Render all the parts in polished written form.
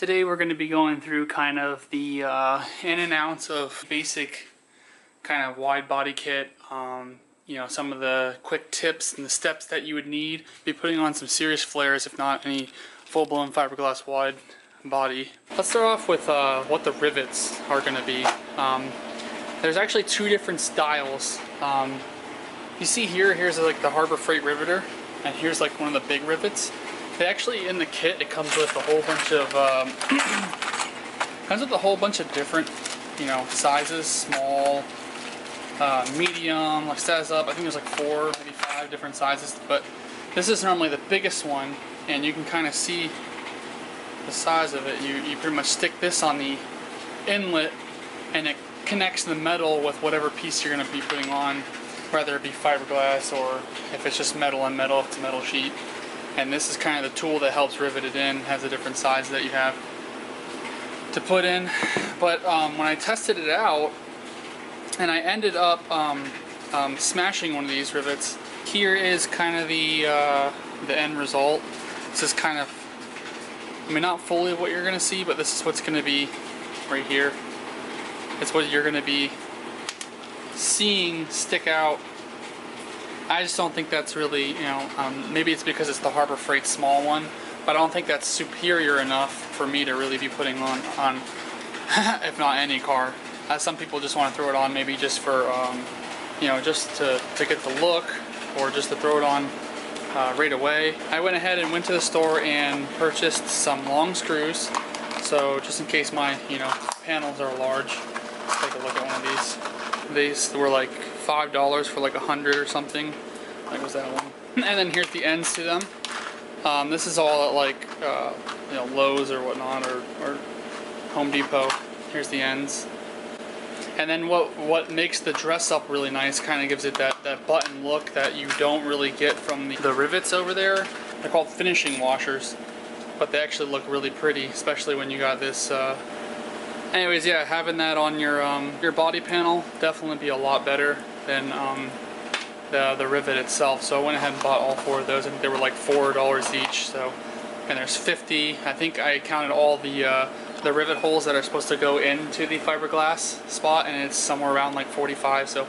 Today we're going to be going through kind of the in and outs of basic kind of wide body kit. You know, some of the quick tips and the steps that you would need. Be putting on some serious flares, if not any full-blown fiberglass wide body. Let's start off with what the rivets are going to be. There's actually two different styles. You see here's like the Harbor Freight riveter, and here's like one of the big rivets. They actually, in the kit, it comes with a whole bunch of different, you know, sizes, small, medium, like size up. I think there's like 4, maybe 5 different sizes, but this is normally the biggest one, and you can kind of see the size of it. You pretty much stick this on the inlet, and it connects the metal with whatever piece you're going to be putting on, whether it be fiberglass or if it's just metal on metal, if it's a metal sheet. And this is kind of the tool that helps rivet it in. It has a different size that you have to put in. But when I tested it out, and I ended up smashing one of these rivets, here is kind of the end result. This is kind of, I mean, not fully what you're going to see, but this is what's going to be right here. It's what you're going to be seeing stick out. I just don't think that's really, you know, maybe it's because it's the Harbor Freight small one, but I don't think that's superior enough for me to really be putting on if not any car. Some people just want to throw it on maybe just for, you know, just to get the look, or just to throw it on right away. I went ahead and went to the store and purchased some long screws, so just in case my, you know, panels are large. Let's take a look at one of these. These were like $5 for like 100 or something. Like, was that one? And then here's the ends to them. This is all at like you know, Lowe's or whatnot, or Home Depot. Here's the ends. And then what makes the dress up really nice, kind of gives it that button look that you don't really get from the rivets over there. They're called finishing washers, but they actually look really pretty, especially when you got this. Anyways, yeah, having that on your body panel definitely be a lot better than the rivet itself. So I went ahead and bought all 4 of those. I think they were like $4 each. So, and there's 50. I think I counted all the rivet holes that are supposed to go into the fiberglass spot, and it's somewhere around like 45. So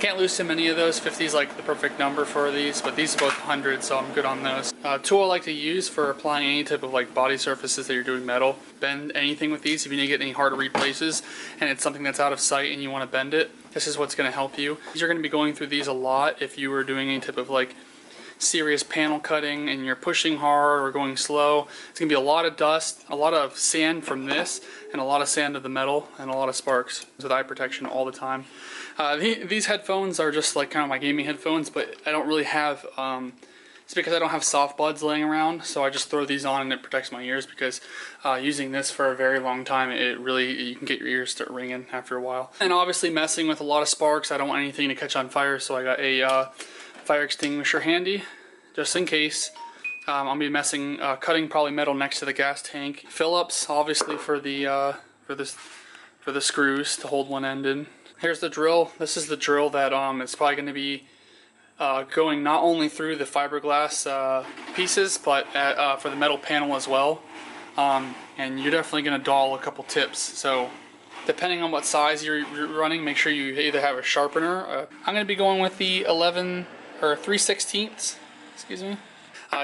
can't lose too many of those. 50 is like the perfect number for these, but these are both 100, so I'm good on those. Tool I like to use for applying any type of like body surfaces that you're doing metal. Bend anything with these if you need to get any hard to read places and it's something that's out of sight and you want to bend it. This is what's going to help you. You're going to be going through these a lot if you were doing any type of like serious panel cutting and you're pushing hard or going slow. It's going to be a lot of dust, a lot of sand from this, and a lot of sand of the metal, and a lot of sparks with eye protection all the time. These headphones are just like kind of my gaming headphones, but I don't really have, it's because I don't have soft buds laying around, so I just throw these on and it protects my ears, because using this for a very long time, it really, you can get your ears start ringing after a while. And obviously messing with a lot of sparks, I don't want anything to catch on fire, so I got a fire extinguisher handy, just in case. I'll be cutting probably metal next to the gas tank. Phillips, obviously, for the screws to hold one end in. Here's the drill. This is the drill that is probably going to be going not only through the fiberglass pieces, but for the metal panel as well. And you're definitely going to dull a couple tips. So depending on what size you're running, make sure you either have a sharpener. I'm going to be going with the 11 or 3/16, excuse me.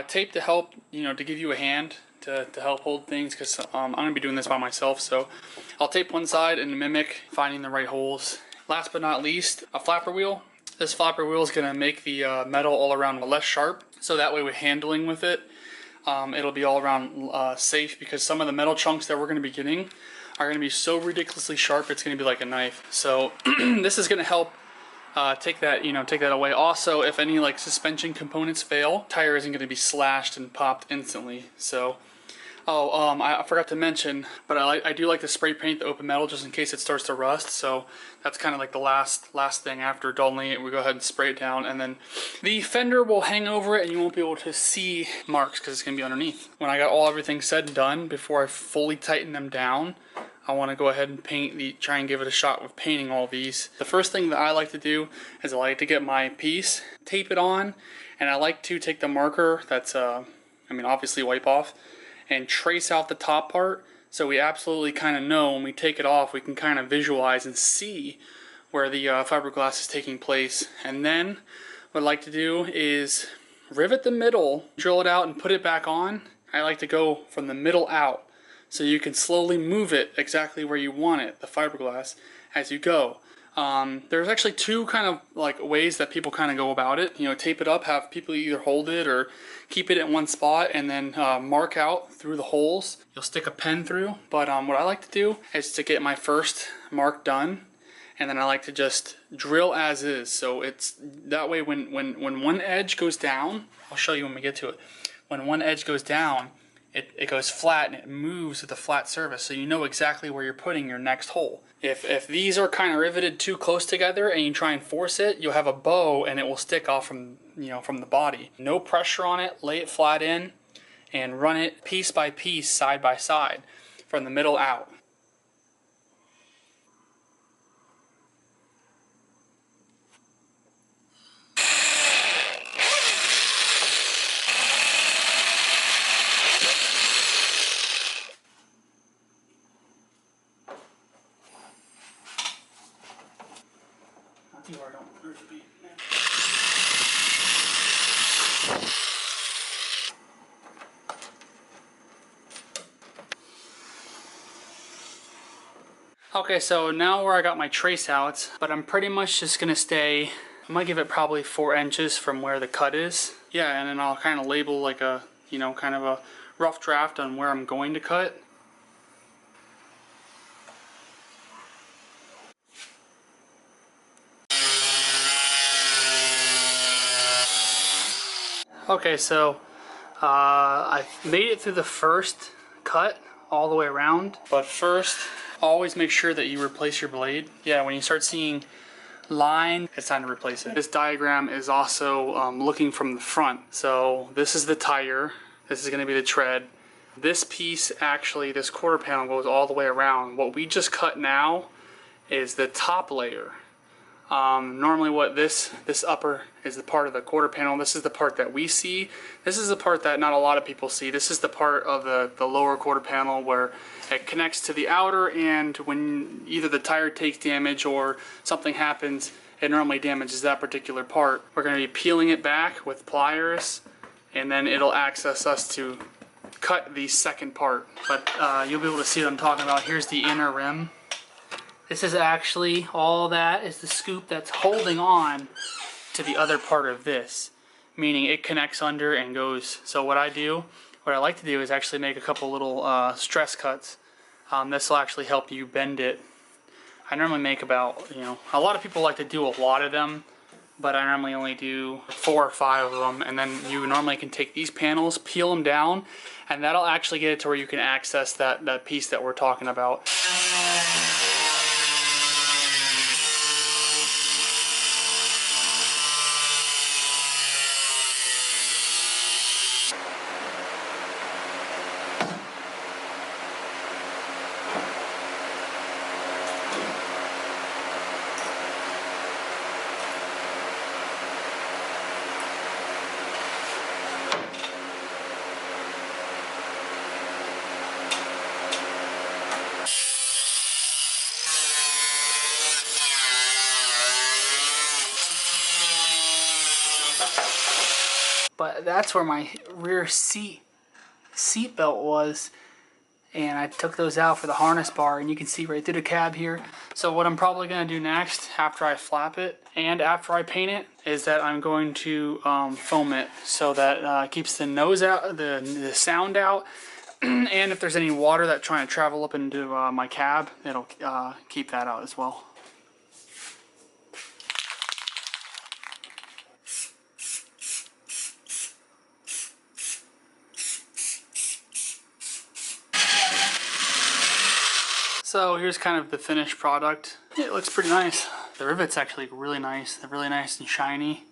Tape to help, you know, to give you a hand to help hold things, because I'm going to be doing this by myself. So I'll tape one side and mimic finding the right holes. Last but not least, a flapper wheel. This flapper wheel is going to make the metal all around less sharp, so that way with handling with it, it'll be all around safe, because some of the metal chunks that we're going to be getting are going to be so ridiculously sharp it's going to be like a knife. So this is going to help take that away. Also, if any like suspension components fail, tire isn't going to be slashed and popped instantly. So I forgot to mention, but I do like to spray paint the open metal just in case it starts to rust. So that's kind of like the last thing after dulling it. We go ahead and spray it down, and then the fender will hang over it and you won't be able to see marks because it's going to be underneath. When I got everything said and done, before I fully tighten them down, I want to go ahead and try and give it a shot with painting all these. The first thing that I like to do is I like to get my piece, tape it on, and I like to take the marker that's, obviously wipe off, and trace out the top part So we absolutely kind of know when we take it off, we can kind of visualize and see where the fiberglass is taking place. And then what I like to do is rivet the middle, drill it out and put it back on. I like to go from the middle out so you can slowly move it exactly where you want it, the fiberglass, as you go. There's actually two kind of like ways that people kind of go about it. You know, tape it up, have people either hold it or keep it in one spot and then mark out through the holes. You'll stick a pen through, but what I like to do is to get my first mark done, and then I like to just drill as is. So it's that way when one edge goes down, I'll show you when we get to it. When one edge goes down, it goes flat and it moves with a flat surface, so you know exactly where you're putting your next hole. If these are kind of riveted too close together and you try and force it, you'll have a bow and it will stick off from the body. No pressure on it, lay it flat in and run it piece by piece, side by side, from the middle out. Okay, so now where I got my trace out, but I'm pretty much just gonna stay, I'm gonna give it probably 4 inches from where the cut is. Yeah, and then I'll kind of label like a, kind of a rough draft on where I'm going to cut. Okay, so I made it through the first cut all the way around, but first always make sure that you replace your blade. Yeah, when you start seeing line, it's time to replace it. This diagram is also looking from the front. So this is the tire, this is going to be the tread. This piece, actually, this quarter panel goes all the way around. What we just cut now is the top layer. Normally what this upper is the part of the quarter panel. This is the part that we see. This is the part that not a lot of people see. This is the part of the lower quarter panel where it connects to the outer, and when either the tire takes damage or something happens, it normally damages that particular part. We're going to be peeling it back with pliers, and then it'll access us to cut the second part. But you'll be able to see what I'm talking about. Here's the inner rim. This is actually, all that is the scoop that's holding on to the other part of this, meaning it connects under and goes. So what I like to do is actually make a couple little stress cuts. This will actually help you bend it. I normally make about, a lot of people like to do a lot of them, but I normally only do 4 or 5 of them, and then you normally can take these panels, peel them down, and that'll actually get it to where you can access that piece that we're talking about. But that's where my rear seat belt was, and I took those out for the harness bar, and you can see right through the cab here. So what I'm probably going to do next, after I flap it and after I paint it, is that I'm going to foam it so that keeps the nose out, the sound out, and if there's any water that's trying to travel up into my cab, it'll keep that out as well. So here's kind of the finished product. It looks pretty nice. The rivet's actually really nice. They're really nice and shiny.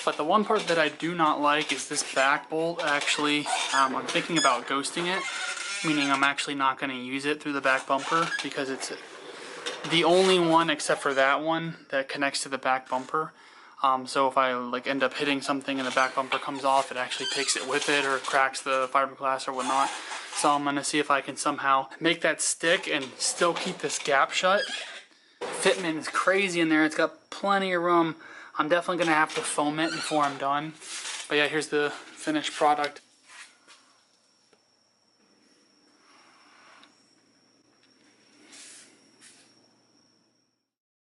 But the one part that I do not like is this back bolt. Actually, I'm thinking about ghosting it, meaning I'm actually not going to use it through the back bumper because it's the only one except for that one that connects to the back bumper. So if I like end up hitting something and the back bumper comes off, it actually takes it with it or cracks the fiberglass or whatnot. So I'm gonna see if I can somehow make that stick and still keep this gap shut. Fitment is crazy in there. It's got plenty of room. I'm definitely gonna have to foam it before I'm done. But yeah, here's the finished product.